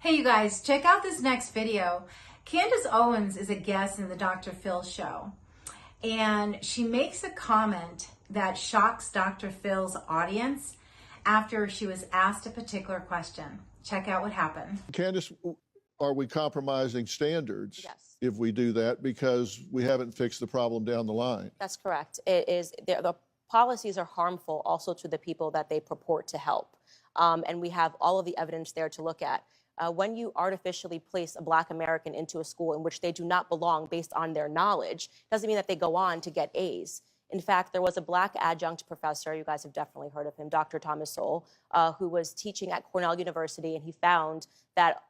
Hey you guys, check out this next video. Candace Owens is a guest in the Dr. Phil show, and she makes a comment that shocks Dr. Phil's audience after she was asked a particular question. Check out what happened. Candace, are we compromising standards if we do that because we haven't fixed the problem down the line? That's correct. It is, the policies are harmful also to the people that they purport to help. And we have all of the evidence there to look at. When you artificially place a Black American into a school in which they do not belong based on their knowledge, doesn't mean that they go on to get A's. In fact, there was a Black adjunct professor, you guys have definitely heard of him, Dr. Thomas Sowell, who was teaching at Cornell University, and he found that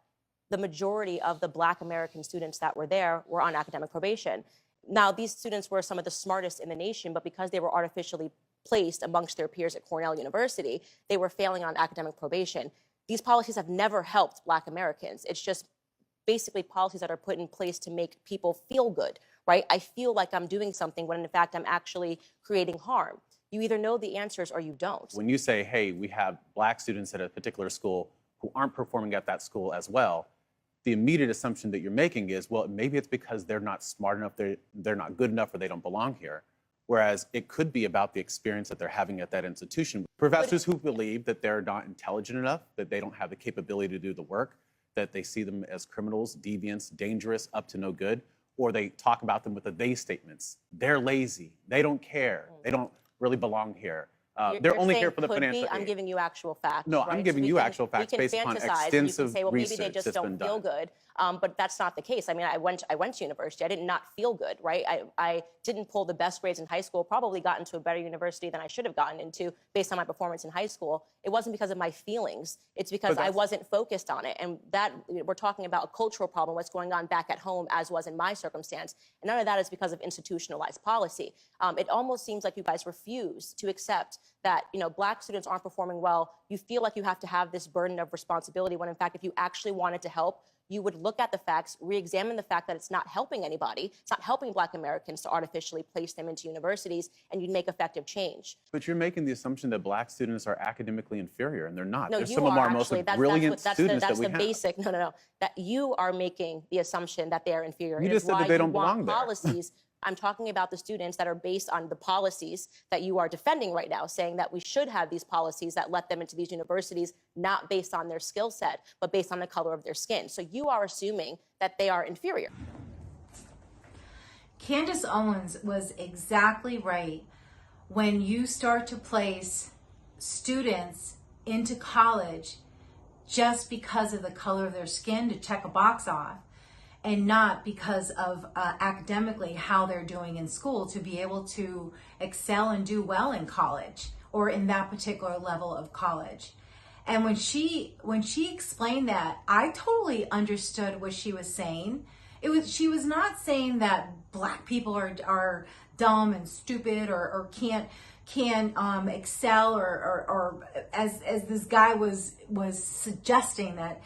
the majority of the Black American students that were there were on academic probation. Now, these students were some of the smartest in the nation, but because they were artificially placed amongst their peers at Cornell University, they were failing on academic probation. These policies have never helped Black Americans. It's just basically policies that are put in place to make people feel good, right? I feel like I'm doing something when in fact I'm actually creating harm. You either know the answers or you don't. When you say, hey, we have Black students at a particular school who aren't performing at that school as well, the immediate assumption that you're making is, well, maybe it's because they're not smart enough, they're not good enough, or they don't belong here. Whereas it could be about the experience that they're having at that institution. Professors who believe that they're not intelligent enough, that they don't have the capability to do the work, that they see them as criminals, deviants, dangerous, up to no good, or they talk about them with the they statements. They're lazy, they don't care, they don't really belong here. They're only here for the financial aid. I'm giving you actual facts. No, right? I'm giving you actual facts based upon extensive say, well, maybe they research just that's don't been feel done. good. But that's not the case. I mean, I went to university. I did not feel good, right? I didn't pull the best grades in high school, probably got into a better university than I should have gotten into based on my performance in high school. It wasn't because of my feelings. It's because I wasn't focused on it. And that, we're talking about a cultural problem, what's going on back at home, as was in my circumstance. And none of that is because of institutionalized policy. It almost seems like you guys refuse to accept that, you know, Black students aren't performing well. You feel like you have to have this burden of responsibility when, in fact, if you actually wanted to help, you would look at the facts, re-examine the fact that it's not helping anybody, it's not helping Black Americans to artificially place them into universities, and you'd make effective change. But you're making the assumption that Black students are academically inferior, and they're not. No, they're you some of are our most actually. brilliant students that we have. That's the basic, no. That you are making the assumption that they are inferior. You just said that they don't belong there. Policies. I'm talking about the students that are based on the policies that you are defending right now, saying that we should have these policies that let them into these universities, not based on their skill set, but based on the color of their skin. So you are assuming that they are inferior. Candace Owens was exactly right. When you start to place students into college just because of the color of their skin to check a box off, and not because of academically how they're doing in school, to be able to excel and do well in college or in that particular level of college. And when she explained that, I totally understood what she was saying. She was not saying that Black people are dumb and stupid or can't excel or as this guy was suggesting that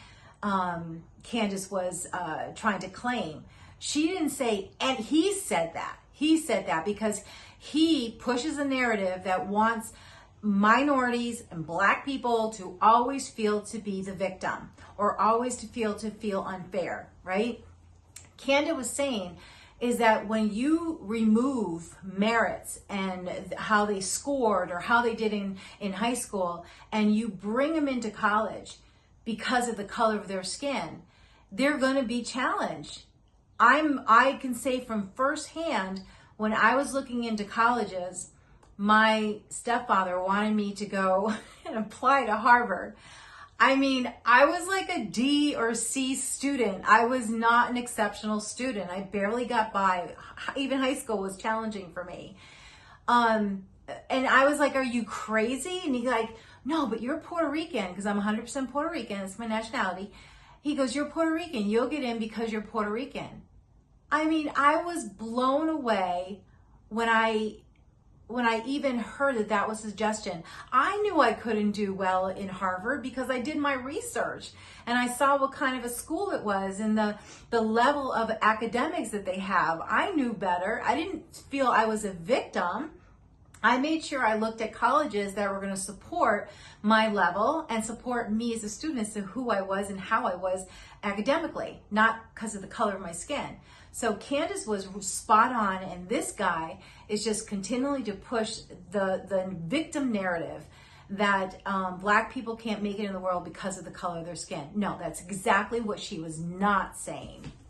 Candace was trying to claim. She didn't say, and he said that. He said that because he pushes a narrative that wants minorities and Black people to always feel to be the victim or always to feel unfair, right? Candace was saying is that when you remove merits and how they scored or how they did in high school and you bring them into college because of the color of their skin, they're going to be challenged. I can say from firsthand, when I was looking into colleges, my stepfather wanted me to go and apply to Harvard. I mean, I was like a D or C student. I was not an exceptional student. I barely got by. Even high school was challenging for me. And I was like, are you crazy? And he's like, no, but you're Puerto Rican, because I'm 100% Puerto Rican. It's my nationality. He goes, you're Puerto Rican. You'll get in because you're Puerto Rican. I mean, I was blown away when I even heard that was a suggestion. I knew I couldn't do well in Harvard because I did my research and I saw what kind of a school it was and the level of academics that they have. I knew better. I didn't feel I was a victim. I made sure I looked at colleges that were going to support my level and support me as a student as to who I was and how I was academically, not because of the color of my skin. So Candace was spot on, and this guy is just continually to push the victim narrative that Black people can't make it in the world because of the color of their skin. No, that's exactly what she was not saying.